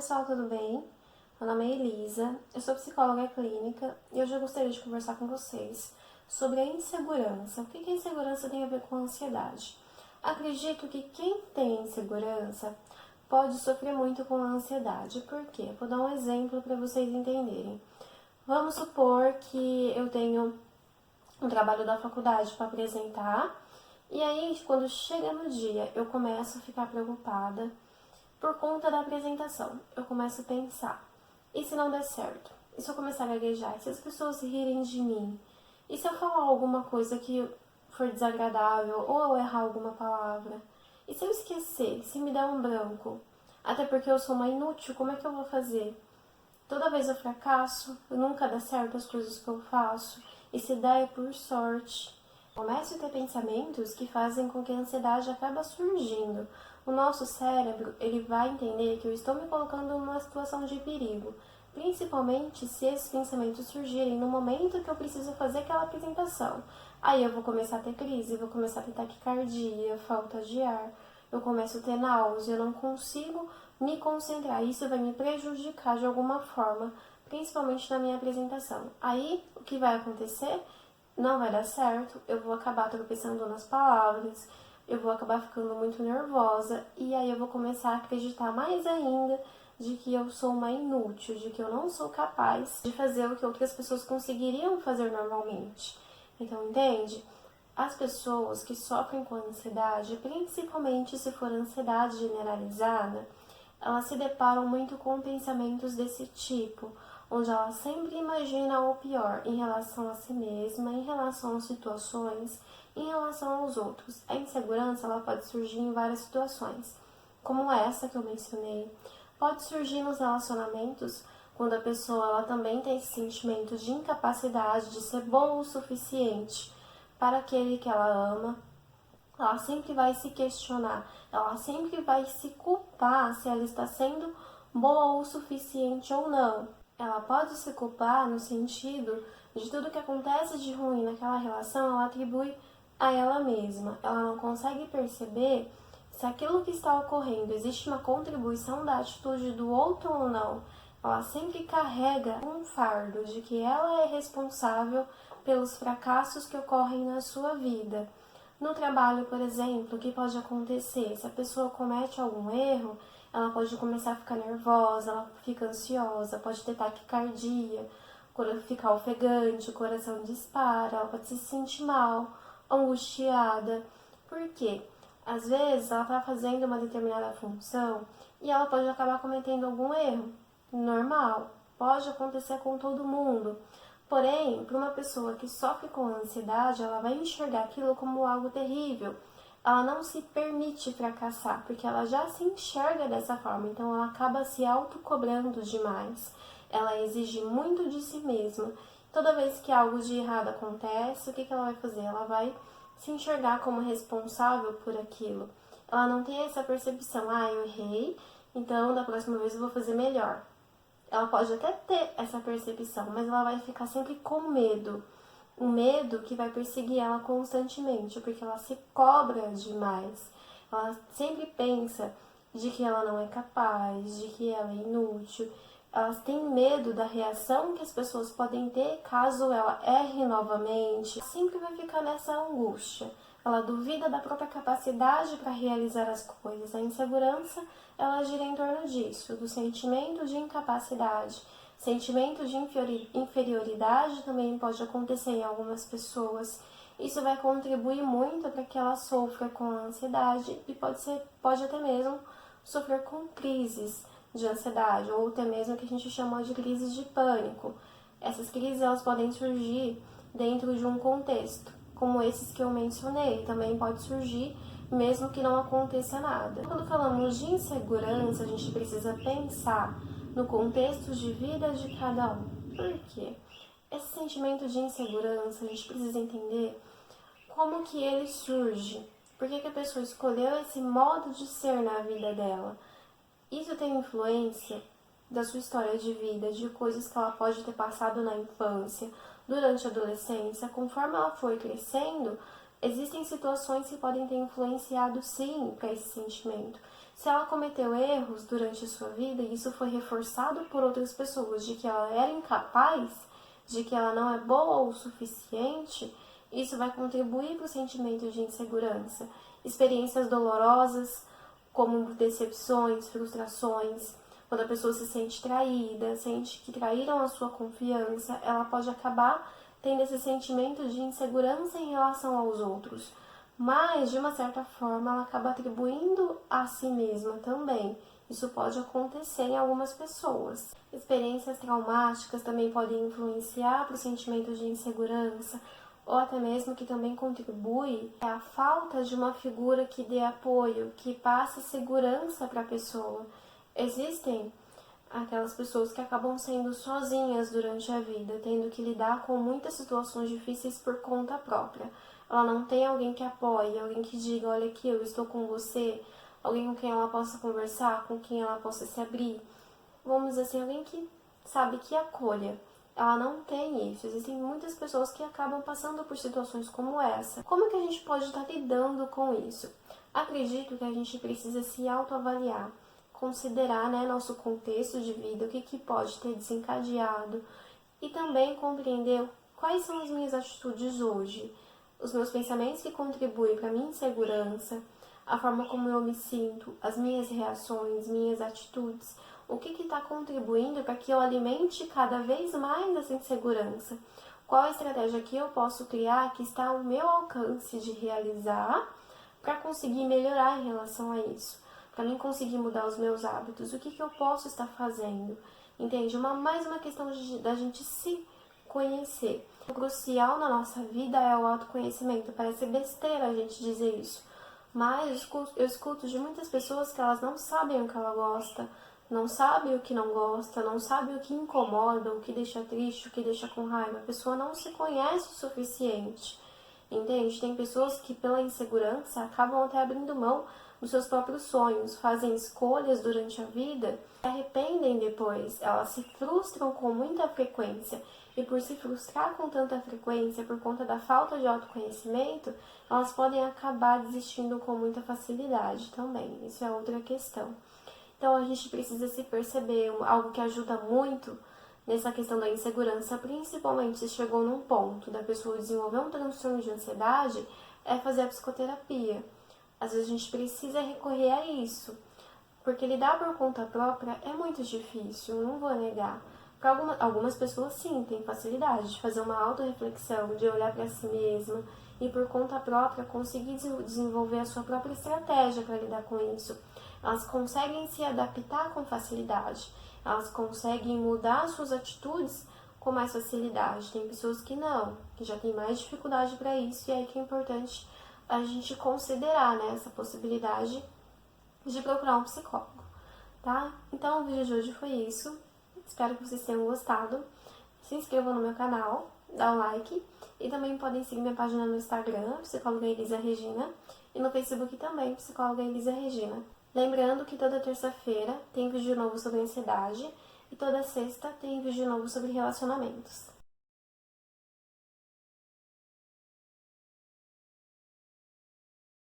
pessoal, tudo bem? Meu nome é Elisa, eu sou psicóloga clínica e hoje eu gostaria de conversar com vocês sobre a insegurança. O que a insegurança tem a ver com a ansiedade? Acredito que quem tem insegurança pode sofrer muito com a ansiedade. Por quê? Vou dar um exemplo para vocês entenderem. Vamos supor que eu tenho um trabalho da faculdade para apresentar e aí, quando chega no dia, eu começo a ficar preocupada por conta da apresentação. Eu começo a pensar, e se não der certo? E se eu começar a gaguejar? E se as pessoas rirem de mim? E se eu falar alguma coisa que for desagradável, ou eu errar alguma palavra? E se eu esquecer? Se me der um branco? Até porque eu sou uma inútil, como é que eu vou fazer? Toda vez eu fracasso, nunca dá certo as coisas que eu faço, e se dá é por sorte. Comece a ter pensamentos que fazem com que a ansiedade acabe surgindo. O nosso cérebro, ele vai entender que eu estou me colocando numa situação de perigo, principalmente se esses pensamentos surgirem no momento que eu preciso fazer aquela apresentação. Aí eu vou começar a ter crise, vou começar a ter taquicardia, falta de ar, eu começo a ter náusea, eu não consigo me concentrar. Isso vai me prejudicar de alguma forma, principalmente na minha apresentação. Aí, o que vai acontecer? Não vai dar certo, eu vou acabar tropeçando nas palavras, eu vou acabar ficando muito nervosa e aí eu vou começar a acreditar mais ainda de que eu sou uma inútil, de que eu não sou capaz de fazer o que outras pessoas conseguiriam fazer normalmente. Então, entende? As pessoas que sofrem com ansiedade, principalmente se for ansiedade generalizada, elas se deparam muito com pensamentos desse tipo, onde ela sempre imagina o pior em relação a si mesma, em relação às situações, em relação aos outros. A insegurança ela pode surgir em várias situações, como essa que eu mencionei. Pode surgir nos relacionamentos, quando a pessoa ela também tem esse sentimento de incapacidade de ser boa o suficiente para aquele que ela ama. Ela sempre vai se questionar, ela sempre vai se culpar se ela está sendo boa o suficiente ou não. Ela pode se culpar no sentido de tudo que acontece de ruim naquela relação, ela atribui a ela mesma. Ela não consegue perceber se aquilo que está ocorrendo existe uma contribuição da atitude do outro ou não. Ela sempre carrega um fardo de que ela é responsável pelos fracassos que ocorrem na sua vida. No trabalho, por exemplo, o que pode acontecer? Se a pessoa comete algum erro, ela pode começar a ficar nervosa, ela fica ansiosa, pode ter taquicardia, ficar ofegante, o coração dispara, ela pode se sentir mal, angustiada. Por quê? Às vezes ela está fazendo uma determinada função e ela pode acabar cometendo algum erro. Normal, pode acontecer com todo mundo. Porém, para uma pessoa que sofre com ansiedade, ela vai enxergar aquilo como algo terrível. Ela não se permite fracassar, porque ela já se enxerga dessa forma, então ela acaba se autocobrando demais. Ela exige muito de si mesma. Toda vez que algo de errado acontece, o que ela vai fazer? Ela vai se enxergar como responsável por aquilo. Ela não tem essa percepção, eu errei, então da próxima vez eu vou fazer melhor. Ela pode até ter essa percepção, mas ela vai ficar sempre com medo. Um medo que vai perseguir ela constantemente, porque ela se cobra demais. Ela sempre pensa de que ela não é capaz, de que ela é inútil. Elas têm medo da reação que as pessoas podem ter caso ela erre novamente. Sempre vai ficar nessa angústia. Ela duvida da própria capacidade para realizar as coisas. A insegurança, ela gira em torno disso, do sentimento de incapacidade. Sentimento de inferioridade também pode acontecer em algumas pessoas. Isso vai contribuir muito para que ela sofra com a ansiedade e pode até mesmo sofrer com crises de ansiedade, ou até mesmo o que a gente chama de crises de pânico. Essas crises elas podem surgir dentro de um contexto, como esses que eu mencionei, também pode surgir mesmo que não aconteça nada. Quando falamos de insegurança, a gente precisa pensar no contexto de vida de cada um. Por quê? Esse sentimento de insegurança, a gente precisa entender como que ele surge. Por que a pessoa escolheu esse modo de ser na vida dela? Isso tem influência da sua história de vida, de coisas que ela pode ter passado na infância, durante a adolescência. Conforme ela for crescendo, existem situações que podem ter influenciado sim para esse sentimento. Se ela cometeu erros durante a sua vida e isso foi reforçado por outras pessoas de que ela era incapaz, de que ela não é boa o suficiente, isso vai contribuir para o sentimento de insegurança. Experiências dolorosas, como decepções, frustrações, quando a pessoa se sente traída, sente que traíram a sua confiança, ela pode acabar tendo esse sentimento de insegurança em relação aos outros. Mas, de uma certa forma, ela acaba atribuindo a si mesma também. Isso pode acontecer em algumas pessoas. Experiências traumáticas também podem influenciar para o sentimento de insegurança, ou até mesmo que também contribui a falta de uma figura que dê apoio, que passe segurança para a pessoa. Existem aquelas pessoas que acabam sendo sozinhas durante a vida, tendo que lidar com muitas situações difíceis por conta própria. Ela não tem alguém que apoie, alguém que diga, olha aqui, eu estou com você, alguém com quem ela possa conversar, com quem ela possa se abrir. Vamos dizer assim, alguém que sabe que acolha. Ela não tem isso. Existem muitas pessoas que acabam passando por situações como essa. Como que a gente pode estar lidando com isso? Acredito que a gente precisa se autoavaliar, considerar, né, nosso contexto de vida, o que pode ter desencadeado e também compreender quais são as minhas atitudes hoje, os meus pensamentos que contribuem para a minha insegurança, a forma como eu me sinto, as minhas reações, minhas atitudes, o que está contribuindo para que eu alimente cada vez mais essa insegurança. Qual a estratégia que eu posso criar que está ao meu alcance de realizar para conseguir melhorar em relação a isso? Para mim conseguir mudar os meus hábitos, o que eu posso estar fazendo? Entende? Mais uma questão da gente se conhecer. O crucial na nossa vida é o autoconhecimento. Parece besteira a gente dizer isso, mas eu escuto de muitas pessoas que elas não sabem o que ela gosta, não sabem o que não gosta, não sabem o que incomoda, o que deixa triste, o que deixa com raiva. A pessoa não se conhece o suficiente, entende? Tem pessoas que pela insegurança acabam até abrindo mão dos seus próprios sonhos, fazem escolhas durante a vida, se arrependem depois, elas se frustram com muita frequência. E por se frustrar com tanta frequência, por conta da falta de autoconhecimento, elas podem acabar desistindo com muita facilidade também. Isso é outra questão. Então a gente precisa se perceber, algo que ajuda muito nessa questão da insegurança, principalmente se chegou num ponto da pessoa desenvolver um transtorno de ansiedade, é fazer a psicoterapia. Às vezes a gente precisa recorrer a isso, porque lidar por conta própria é muito difícil, não vou negar. Para algumas pessoas, sim, têm facilidade de fazer uma autorreflexão, de olhar para si mesma e, por conta própria, conseguir desenvolver a sua própria estratégia para lidar com isso. Elas conseguem se adaptar com facilidade, elas conseguem mudar suas atitudes com mais facilidade. Tem pessoas que não, que já têm mais dificuldade para isso, e aí que é importante a gente considerar, né, essa possibilidade de procurar um psicólogo, tá? Então, o vídeo de hoje foi isso. Espero que vocês tenham gostado. Se inscrevam no meu canal, dá um like. E também podem seguir minha página no Instagram, Psicóloga Elisa Regina. E no Facebook também, Psicóloga Elisa Regina. Lembrando que toda terça-feira tem vídeo novo sobre ansiedade. E toda sexta tem vídeo novo sobre relacionamentos.